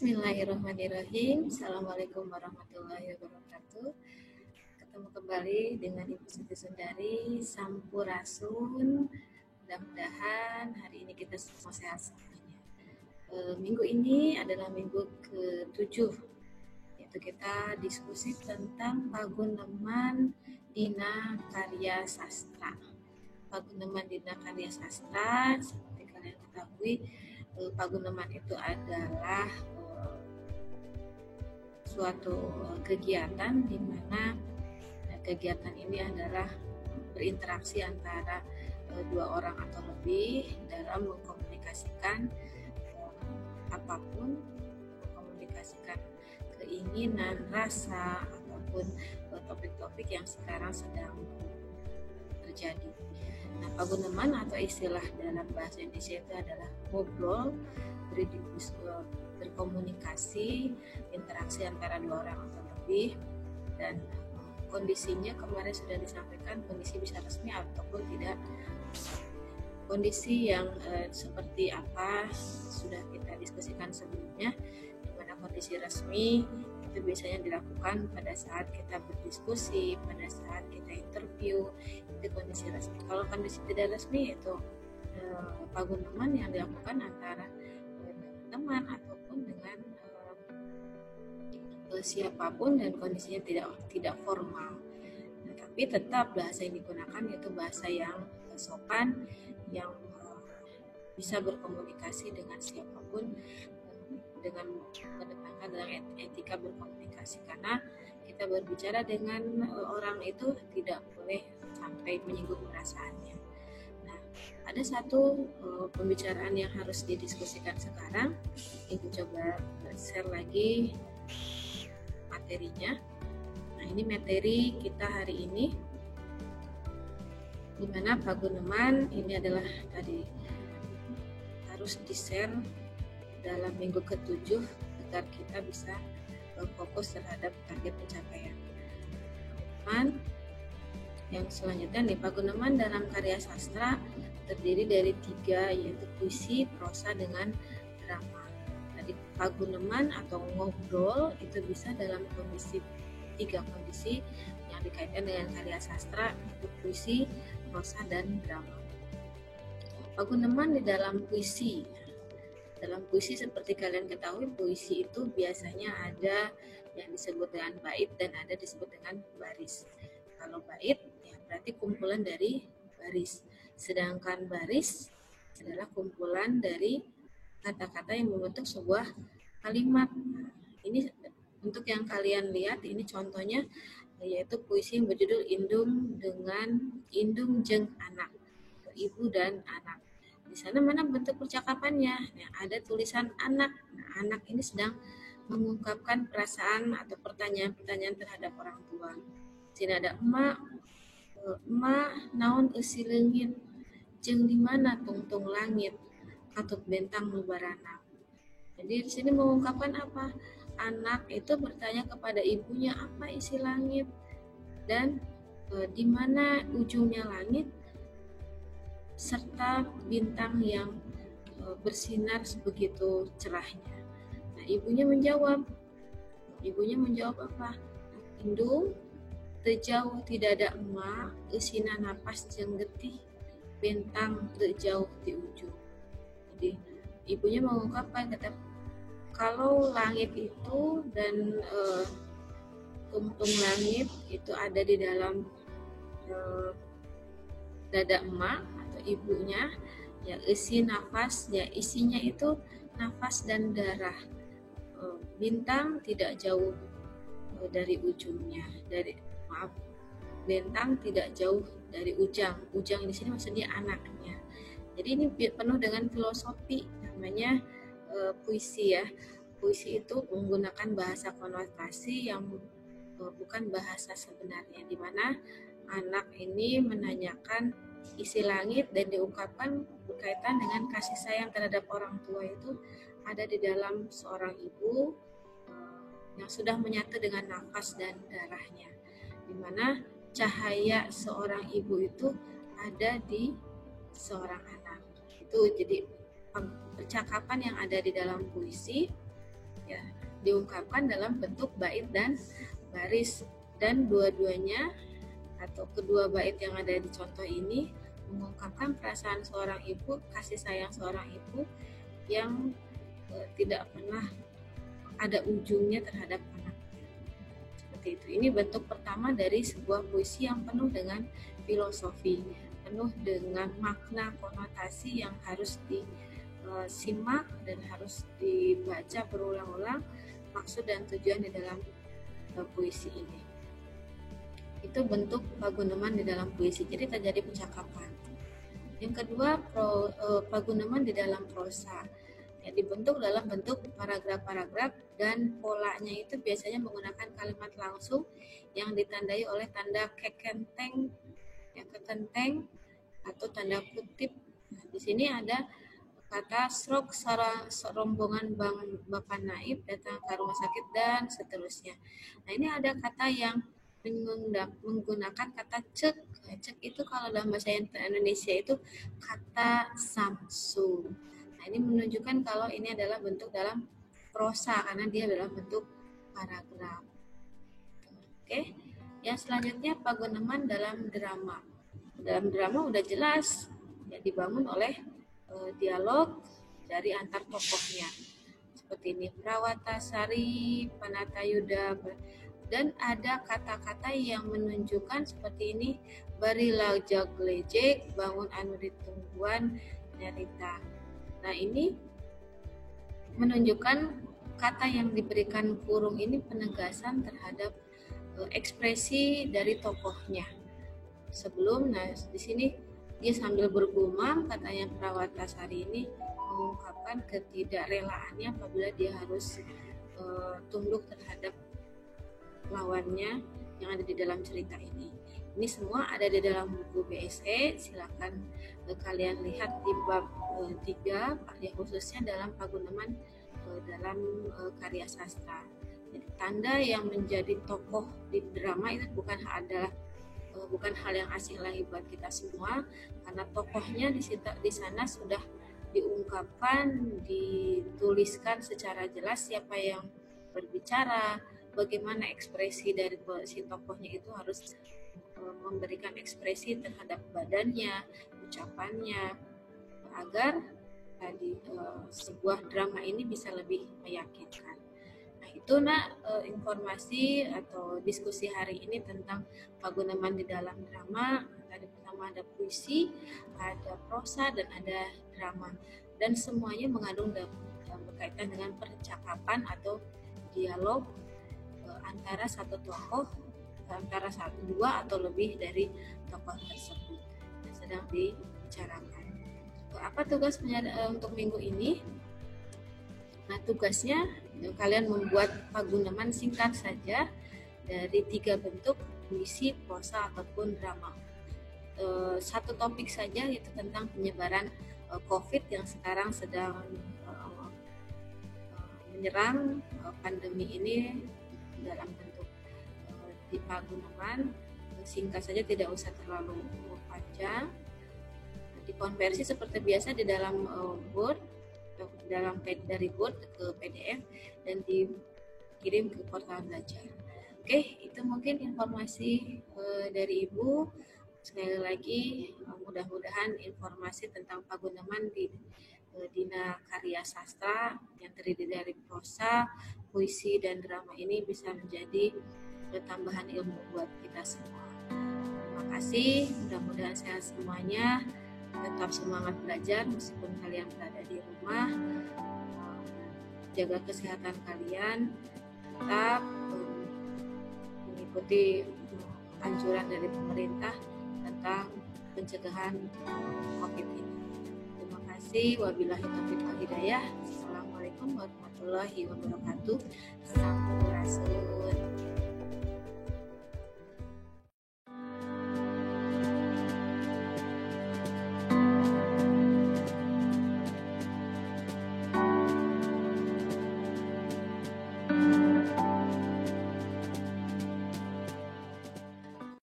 Bismillahirrahmanirrahim. Assalamualaikum warahmatullahi wabarakatuh. Ketemu kembali dengan Ibu Siti Sundari Sampurasun. Mudah-mudahan hari ini kita semua sehat semuanya. Minggu ini adalah minggu ke-7, yaitu kita diskusi tentang Paguneman Dina Karya Sastra. Paguneman Dina Karya Sastra, seperti kalian ketahui, Paguneman itu adalah suatu kegiatan di mana kegiatan ini adalah berinteraksi antara dua orang atau lebih dalam mengkomunikasikan apapun, mengkomunikasikan keinginan, rasa, ataupun topik-topik yang sekarang sedang terjadi. Nah, paguneman atau istilah dalam bahasa Indonesia itu adalah ngobrol, berkomunikasi, interaksi antara dua orang atau lebih, dan kondisinya kemarin sudah disampaikan, kondisi bisa resmi ataupun tidak. Kondisi yang seperti apa sudah kita diskusikan sebelumnya, di mana kondisi resmi itu biasanya dilakukan pada saat kita berdiskusi, pada saat kita interview, itu kondisi resmi. Kalau kondisi tidak resmi itu paguneman yang dilakukan antara teman ataupun dengan siapapun dan kondisinya tidak formal. Nah, tapi tetap bahasa yang digunakan yaitu bahasa yang sopan, yang bisa berkomunikasi dengan siapapun, dengan menetapkan dengan etika berkomunikasi, karena kita berbicara dengan orang itu tidak boleh sampai menyinggung perasaannya. Nah, ada satu pembicaraan yang harus didiskusikan sekarang. Ibu coba share lagi materinya. Nah, ini materi kita hari ini, di mana paguneman ini adalah tadi harus di-share dalam minggu ke-7 agar kita bisa fokus terhadap target pencapaian. Yang selanjutnya nih, paguneman dalam karya sastra terdiri dari 3, yaitu puisi, prosa, dengan drama. Tadi paguneman atau ngobrol itu bisa dalam kondisi 3 kondisi yang dikaitkan dengan karya sastra, yaitu puisi, prosa, dan drama. Paguneman di dalam puisi. Dalam puisi seperti kalian ketahui, puisi itu biasanya ada yang disebut dengan bait dan ada disebut dengan baris. Kalau bait ya berarti kumpulan dari baris. Sedangkan baris adalah kumpulan dari kata-kata yang membentuk sebuah kalimat. Ini untuk yang kalian lihat, ini contohnya yaitu puisi yang berjudul Indung Jeung Anak, ibu dan anak. Di sana mana bentuk percakapannya? Nah, ada tulisan anak. Nah, anak ini sedang mengungkapkan perasaan atau pertanyaan-pertanyaan terhadap orang tua. Di sini ada emak naon eusi leungit, jeung di mana tungtung langit, katut bentang nu barana. Jadi di sini mengungkapkan apa? Anak itu bertanya kepada ibunya apa isi langit dan di mana ujungnya langit, serta bintang yang bersinar sebegitu cerahnya. Nah, ibunya menjawab apa? Indung, teu jauh tidak ada emak, eusina napas jeung getih, bintang teu jauh di ujung. Jadi ibunya mengungkapkan, kata kalau langit itu dan tungtung langit itu ada di dalam dada emak atau ibunya, ya isi nafas, ya isinya itu nafas dan darah. Bintang tidak jauh dari ujungnya, bintang tidak jauh dari ujang di sini maksudnya anaknya. Jadi ini penuh dengan filosofi, namanya puisi ya. Puisi itu menggunakan bahasa konotasi yang bukan bahasa sebenarnya, di mana anak ini menanyakan isi langit dan diungkapkan berkaitan dengan kasih sayang terhadap orang tua itu ada di dalam seorang ibu yang sudah menyatu dengan nafas dan darahnya, di mana cahaya seorang ibu itu ada di seorang anak. Itu jadi percakapan yang ada di dalam puisi ya, diungkapkan dalam bentuk bait dan baris, dan dua-duanya atau kedua bait yang ada di contoh ini mengungkapkan perasaan seorang ibu, kasih sayang seorang ibu yang tidak pernah ada ujungnya terhadap anaknya. Seperti itu. Ini bentuk pertama dari sebuah puisi yang penuh dengan filosofi, penuh dengan makna konotasi yang harus disimak dan harus dibaca berulang-ulang maksud dan tujuan di dalam puisi ini. Itu bentuk paguneman di dalam puisi, jadi terjadi percakapan. Yang kedua, paguneman di dalam prosa, ya, dibentuk dalam bentuk paragraf-paragraf dan polanya itu biasanya menggunakan kalimat langsung yang ditandai oleh tanda kekenteng, ya, kekenteng atau tanda kutip. Nah, di sini ada kata srok rombongan Bapak Naib datang ke rumah sakit dan seterusnya. Nah, ini ada kata yang menggunakan kata cek. Cek itu kalau dalam bahasa Indonesia itu kata samsu. Nah, ini menunjukkan kalau ini adalah bentuk dalam prosa karena dia adalah bentuk paragraf. Oke. Yang selanjutnya paguneman dalam drama. Dalam drama udah jelas ya, dibangun oleh dialog dari antar tokohnya. Seperti ini, Prawatasari, Panatayuda, dan ada kata-kata yang menunjukkan seperti ini, barilah jaglejek, bangun anu ditungguan nyarita. Nah, ini menunjukkan kata yang diberikan kurung ini penegasan terhadap ekspresi dari tokohnya. Sebelum, nah di sini dia sambil bergumam, katanya Prawatasari ini mengungkapkan ketidakrelaannya apabila dia harus tunduk terhadap lawannya yang ada di dalam cerita ini. Ini semua ada di dalam buku BSE. Silakan kalian lihat di bab 3, ya, khususnya dalam paguneman dalam karya sastra. Jadi, tanda yang menjadi tokoh di drama itu bukan hal yang asing lagi buat kita semua, karena tokohnya di sana sudah diungkapkan, dituliskan secara jelas siapa yang berbicara, bagaimana ekspresi dari si tokohnya itu harus memberikan ekspresi terhadap badannya, ucapannya, agar tadi sebuah drama ini bisa lebih meyakinkan. Nah, itu informasi atau diskusi hari ini tentang paguneman di dalam drama. Tadi pertama ada puisi, ada prosa, dan ada drama, dan semuanya mengandung berkaitan dengan percakapan atau dialog antara satu tokoh, antara dua atau lebih dari tokoh tersebut yang sedang dibicarakan. Apa tugas untuk minggu ini? Nah, tugasnya kalian membuat paguneman singkat saja dari 3 bentuk, puisi, prosa, ataupun drama. Satu topik saja, yaitu tentang penyebaran COVID yang sekarang sedang menyerang pandemi ini dalam bentuk di paguneman. Singkat saja, tidak usah terlalu panjang. Dikonversi seperti biasa di dalam Word, dari Word ke PDF, dan dikirim ke portal belajar. Oke, itu mungkin informasi dari Ibu. Sekali lagi, mudah-mudahan informasi tentang paguneman di Dina Karya Sastra yang terdiri dari prosa, puisi, dan drama ini bisa menjadi tambahan ilmu buat kita semua. Terima kasih, mudah-mudahan sehat semuanya, tetap semangat belajar meskipun kalian berada di rumah, jaga kesehatan kalian, tetap mengikuti anjuran dari pemerintah tentang pencegahan COVID ini. Terima kasih. Wabillahi taufiq wal hidayah. Assalamualaikum warahmatullahi wabarakatuh. Sampurasun.